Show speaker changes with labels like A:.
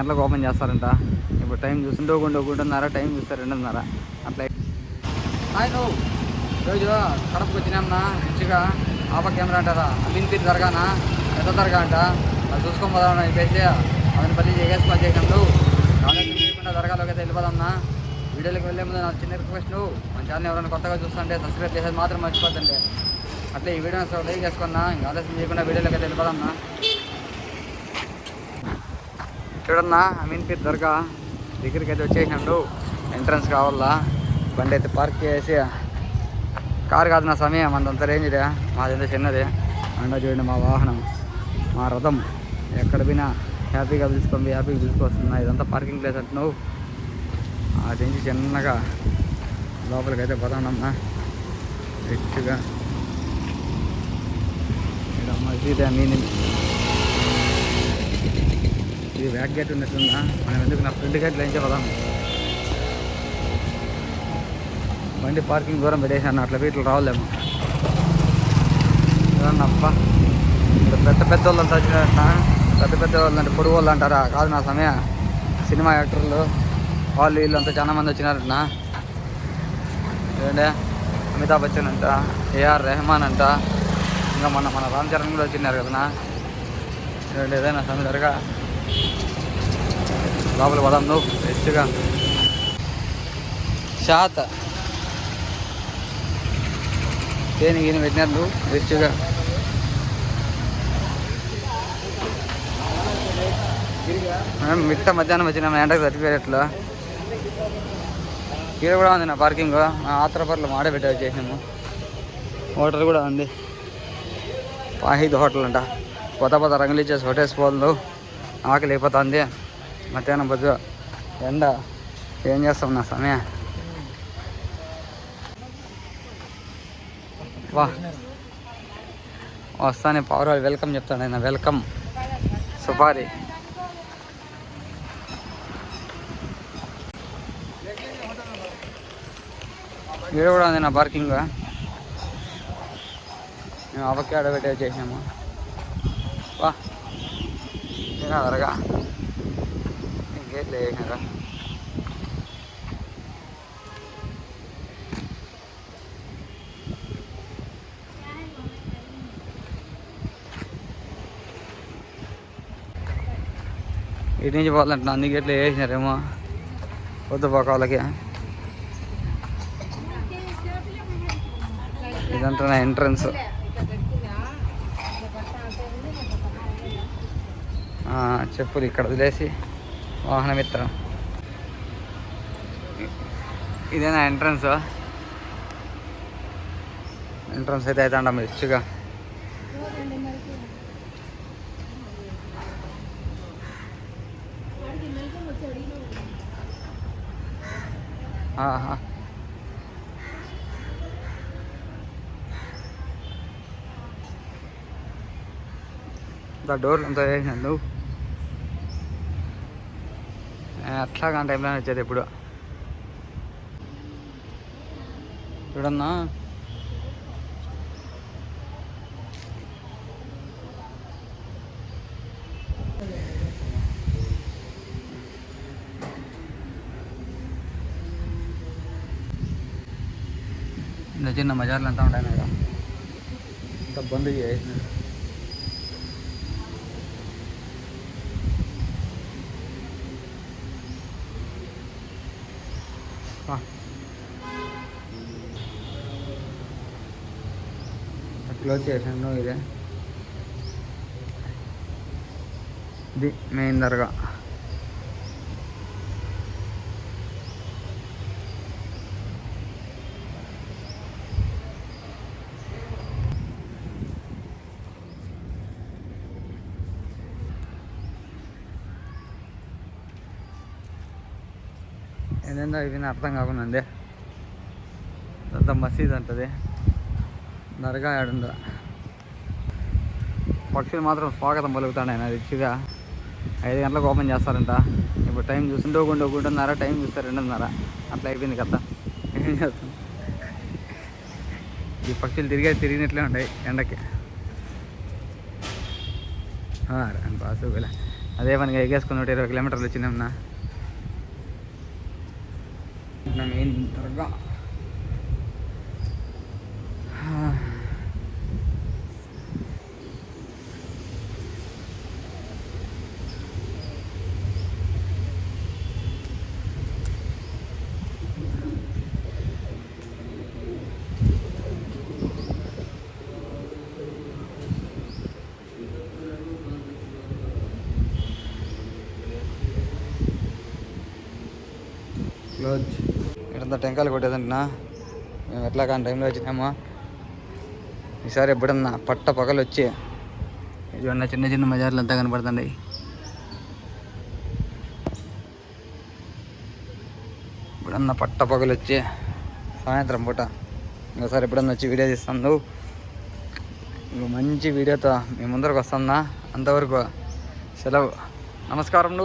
A: గంటలకు ఓపెన్ చేస్తారంట. ఇప్పుడు టైం చూస్తుంటే 1:30 టైం చూస్తే 2:30 అట్లా. నువ్వు ఈరోజు కడపకు వచ్చినామన్నా రిచ్గా ఆప కెమెరా అంటారా అమీన్పీర్ దర్గానా పెద్ద దర్గా అంట. అది చూసుకొని పోదామని చెప్పేసి అతని పల్లి చేసేసుకొని చేసినాము. కాలేజ్ చేయకుండా దర్గాలోకి అయితే వెళ్ళిపోదామన్నా. వీడియోలోకి వెళ్ళే ముందు నాకు చిన్న రిక్వెస్ట్, మన ఛానల్ ఎవరైనా కొత్తగా చూస్తుంటే సబ్స్క్రైబ్ చేసేది మాత్రం మర్చిపోతండి. అట్లా ఈ వీడియోని అసలు లైక్ చేసుకున్నా. ఇంకా ఆలస్యం చేయకుండా వీడియోలోకి అయితే వెళ్ళిపోదామన్నా. చూడన్నా అమీన్పీర్ దర్గా దగ్గరికి అయితే వచ్చేసినాడు. ఎంట్రన్స్ కావాలా, బండి అయితే పార్క్ చేసి, కారు కాదు నా సమయం అంతంత రేంజ్దే, మాదంతా చిన్నది. అండ చూడండి మా వాహనం, మా రథం ఎక్కడ పోయినా హ్యాపీగా పిలుచుకొస్తున్నా. ఇదంతా పార్కింగ్ ప్లేస్ అంటున్నావు. అది నుంచి చిన్నగా లోపలికి అయితే పోతానమ్మా రిచ్గా. ఇక్కడ మసీద్ మీన్ ఇది బ్యాక్ గేట్ ఉన్నట్టుందా, మనం ఎందుకు నా ఫ్రంట్ గేట్ లైన్చే పోదాము. బండి పార్కింగ్ దూరం పెట్టేసాను, అట్లా వీటిలో రావాలేమో. అబ్బా ఇప్పుడు పెద్ద వాళ్ళంతా వచ్చినారట. పెద్ద వాళ్ళు అంటే పొడుగు వాళ్ళు అంటారా, కాదు నా సమయం. సినిమా యాక్టర్లు వాళ్ళు వీళ్ళంతా చాలా మంది వచ్చినారట. ఏంటంటే అమితాబ్ బచ్చన్ అంట, ఏఆర్ రెహమాన్ అంట, ఇంకా మన రామ్ చరణ్ కూడా వచ్చినారు కదా. ఏంటంటే ఏదైనా సమయం జరగా లోపల పదాం నువ్వు బెస్ట్గా. షాత్ దేనికి పెట్టినారు నువ్వు బెస్ట్గా. మేము మిట్ట మధ్యాహ్నం వచ్చినాము ఎండకు సర్టిఫికేట్లో. ఇక్కడ కూడా ఉంది నా పార్కింగ్. ఆత్రపర్లు మాడే పెట్టి వచ్చేసాము. హోటల్ కూడా ఉంది, వాహిద్ హోటల్ అంట. కొత్త రంగులు ఇచ్చేసి హోటల్స్ పోదు. ఆకలి అయిపోతుంది మధ్యాహ్నం పొద్దు ఎండ. ఏం చేస్తాం నా సమయం. వా వస్తానే పవర్ వాళ్ళు వెల్కమ్ చెప్తాను ఆయన. వెల్కమ్ సుపారి. ఇక్కడ కూడా ఉంది నా పార్కింగ్. మేము అవకే అడబెట్టి వచ్చేసాము. వా త్వరగా గేట్లు వేసినారా. ఇటు నుంచి పోవాలంటే అన్ని గేట్లు వేసినారేమో పొద్దుపోక వాళ్ళకి. ఇదంతా నా ఎంట్రన్స్. చెప్పులు ఇక్కడ వదిలేసి వాహనం ఎత్తడం. ఇదే నా ఎంట్రన్స్. ఎంట్రన్స్ అయితే అవుతాండ రిచ్గా. డోర్లు అంతా వేసినాను నువ్వు. అట్లాగా టైంలో వచ్చేది ఎప్పుడు చూడన్నా. చిన్న చిన్న మజార్లు అంతా ఉంటాయి కదా, అంత బంద్ చేసినాడు. క్లోజ్ చేసాను. ఇది మెయిన్ దర్గా. ఏంటంటే ఇవి అర్థం కాకుండా అండి. అంత మసీద్ అంటది, దర్గా ఆడుందా. పక్షులు మాత్రం స్వాగతం పలుకుతాడు ఆయన రిచ్గా. 5 గంటలకు ఓపెన్ చేస్తారంట. ఇప్పుడు టైం చూస్తుంటే 1:30 టైం చూస్తే 2:30 అట్లా అయిపోయింది కదా. ఏం చేస్తాం, ఈ పక్షులు తిరిగినట్లే ఉంటాయి ఎండకి. బాసు అదే మనకి ఎగేసుకుని 120 కిలోమీటర్లు వచ్చినామన్నా. మెయిన్ దర్గా క్లోజ్. ఇక్కడంతా టెంకాయలు కొట్టేదంటున్నా. మేము ఎట్లా కానీ టైంలో వచ్చినామో. ఈసారి ఎప్పుడన్నా పట్ట పగలు వచ్చి ఇవన్న చిన్న చిన్న మజార్లు అంతా కనపడుతున్నాయి. ఇప్పుడన్నా పట్ట పగలు వచ్చి సాయంత్రం పూట ఇంకోసారి ఎప్పుడన్నా వచ్చి వీడియో తీస్తాను. ఇంకో మంచి వీడియోతో మీ ముందరకు వస్తున్నా. అంతవరకు సెలవు. నమస్కారం.